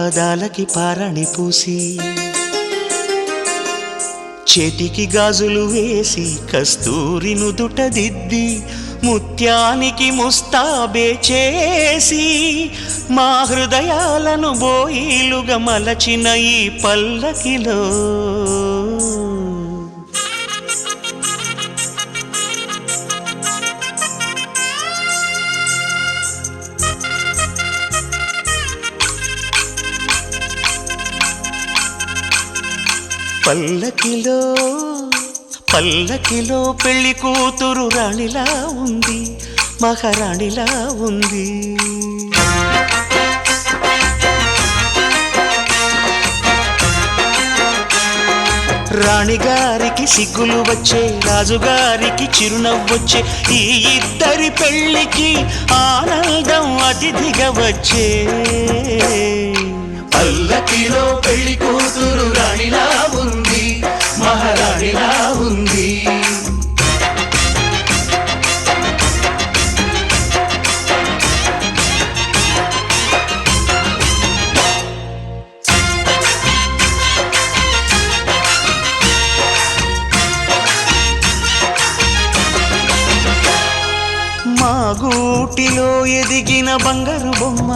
పాదాలకి పారాణి పూసి చేతికి గాజులు వేసి కస్తూరి నుదుట దిద్ది ముత్యానికి ముస్తాబే చేసి మా హృదయాలను బోయిలుగా మలచిన ఈ పల్లకిలో పల్లకిలో పల్లకిలో పెళ్లి కూతురు రాణిలా ఉంది, మహారాణిలా ఉంది. రాణిగారికి సిగ్గులు వచ్చే, రాజుగారికి చిరునవ్వొచ్చే, ఈ ఇద్దరి పెళ్లికి ఆనందం అతిథిగా వచ్చే. పల్లకిలో పెళ్లి కూతురు రాణిలా ఉంది, మహారాణిలా ఉంది. మా గూటిలో ఎదిగిన బంగారు బొమ్మ,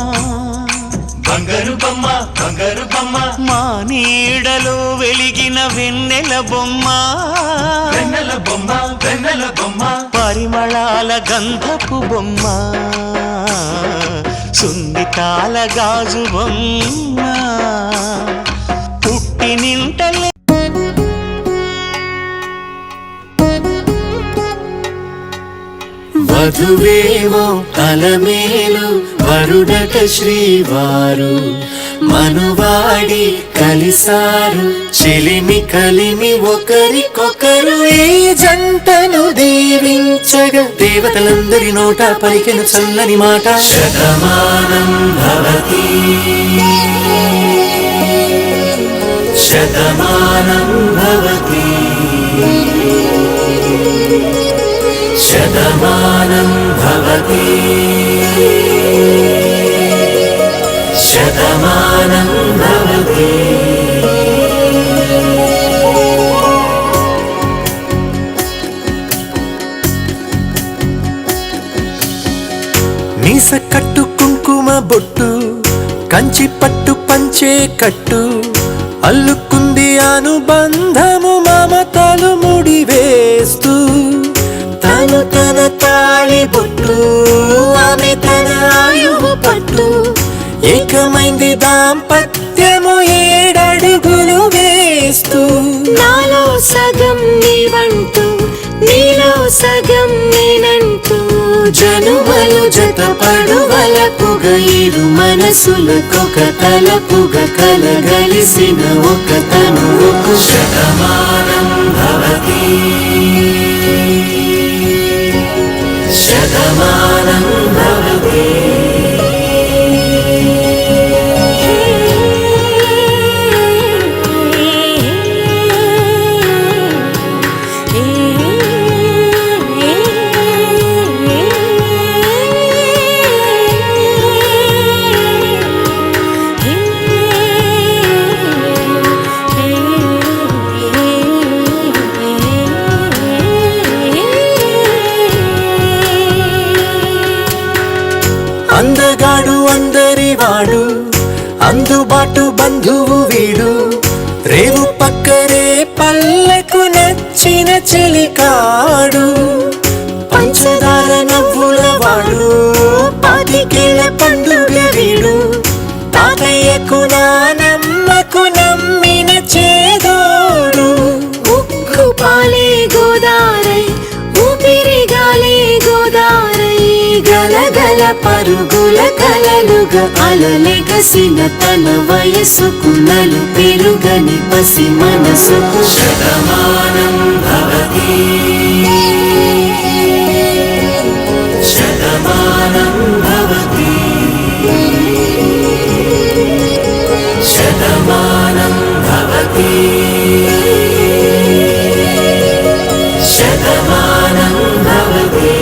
బంగారు బొమ్మ, బంగారు బొమ్మ, మా నీడలో వెలిగిన వెన్నెల బొమ్మ, వెన్నెల బొమ్మ, వెన్నెల బొమ్మ, పరిమళాల గంధపు బొమ్మ, సున్నితాల గాజు బొమ్మ, పుట్టినింటలే వధువేవో అలమేలు వరుడట శ్రీవారు, మనువాడి కలిసారు చెలిమి కలిమి ఒకరికొకరు. ఈ జంటను దీవించగా దేవతలందరి నోట పలికెను చల్లని మాట. శతమానం భవతి శతమానం భవతి శతమానం భవతి శతమానం భవతి. మీస కట్టు కుంకుమ బొట్టు కంచి పట్టు పంచే కట్టు అల్లుకుంది అనుబంధము మమతలు ముడివేస్తూ. తను తన తాళి బొట్టు ఆమె తన ఆయువు పట్టు ఏకమైంది దాంపత్యము 7 అడుగులు వేస్తూ. నాలో సగం నీవంటూ నీలో సగం నేనంటూ జనుమలు జతపడువలపుగ ఇరు మనసులకొక తలపుగ కలగలిసిన ఒక తనువుకు. శతమానం భవతి శతమానం భవతి అందగాడు అందరివాడు అందుబాటు బంధువు వీడు. రేవు పక్కనే పల్లెకు నచ్చిన చెలికాడు. పంచదార నవ్వుల వాడు 25 పండుగ వీడు. తాతయ్యకు నానమ్మకు నమ్మిన చేదోడు. ఉక్కు పాలే గోదారై ఊపిరిగాలే గోదారై గలగల పరుగుల కలలుగా అలలెగసిన తన వయసుకు నలు పెరుగని పసి మనసుకు. శతమానం భవతి శతమానం భవతి శతమానం భవతి శతమానం భవతి.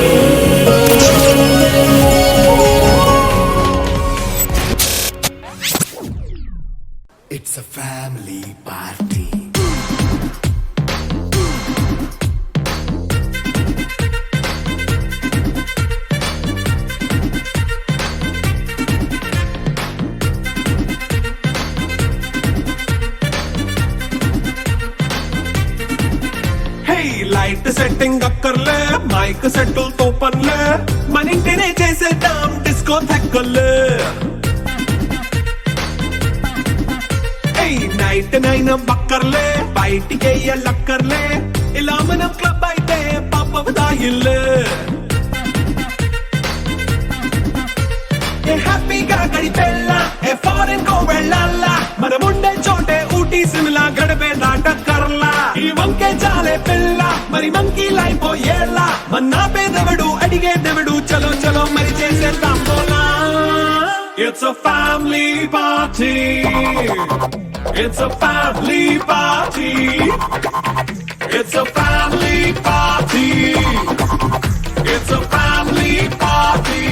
లైట్ సెట్టింగ్ అక్కర్లే, మైక్ సెట్టులతో పనులే, మన ఇంటినే చేసేద్దాం డిస్కో థెక్కలే. నైట్ నైన్ బక్కర్లే, బయటికి లక్కర్లే, ఇలా మనం క్లబ్ అయితే పాపదాయిల్లే. హ్యాపీగా గడిపెళ్ళా, ఏ ఫారెన్ కో వెళ్ళాలా, మనం ఉండే చోటే ఊటీ సిమ్లా గడిపే దాటక్కర్లా. ఈ వంకే చాలే పిల్ల, మరి మంకీ లైఫ్ ఏళ్ళ, మన్నా పేదవడు అడిగేదెవడు, చలో చలో మరి చేసేద్దాం పోలా. It's a family party. It's a family party. It's a family party. It's a family party.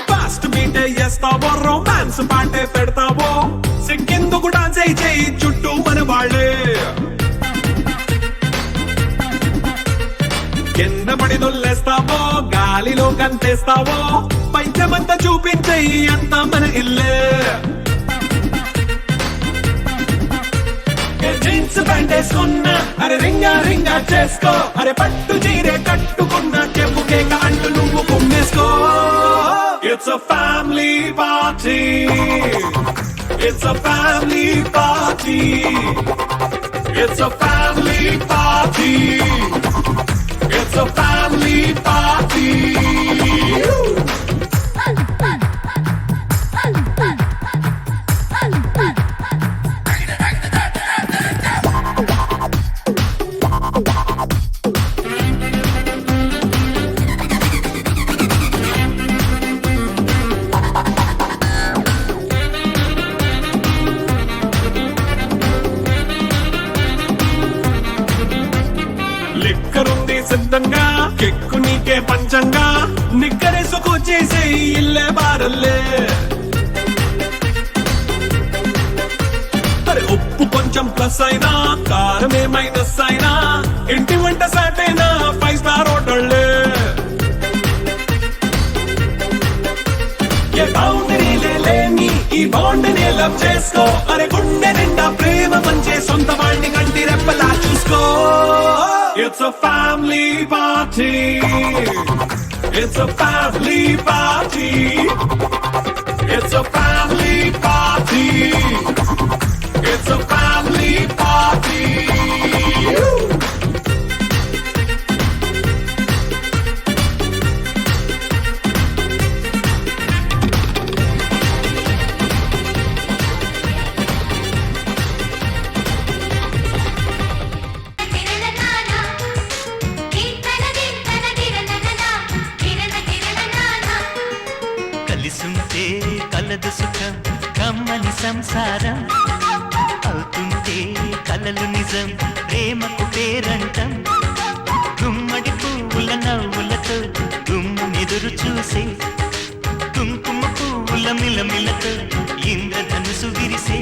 Fast బీటే చేస్తావో, రొమాన్స్ పాటే పెడతావో, సిక్కెందుకు డాన్స్ అయి చేయి చుట్టూ మన వాళ్ళే. కింద పడి దొల్లేస్తావో, గాలిలో కంతేస్తావో, పంచమంతా చూపించేయి అంతా మన ఇల్లే. జీన్స్ ప్యాంట్ వేసుకున్నా, అరే రింగా రింగా చేసుకో, అరే పట్టు చీరే కట్టుకున్నా, చెప్పుకే కాంటు నువ్వు కుమ్మేసుకో. It's a family party. It's a family party. It's a family party. It's a family party. లిక్కరుంది సిద్ధంగా, కెక్కు నీకే పంచంగా, నిక్కరేసుకు చేసే ఇల్లే బారల్లే. అరే ఉప్పు కొంచెం ప్లస్ అయినా, కారమే మైనస్ అయినా, ఇంటి వంట సాటైనా 5 స్టార్ హోటళ్ళే. ఏ బౌండరీలే లేని ఈ బాండ్ నే లవ్ చేసుకో, అరే గుండె నిండా ప్రేమ మంచే, సొంత వాడిని కంటి రెప్పలా చూసుకో. It's a family party. It's a family party. It's a family party. It's a family party. కలిసుంటే కలదు సుఖం, కమ్మని సంసారం అవుతుంటే కలలు నిజం, ప్రేమకు పేరంటం. గుమ్మడి పువ్వుల నవ్వులతో గుమ్మెదురు చూసే, కుంకుమ పువ్వుల మిలమిలతో ఇంద్రధనుసు విరిసే.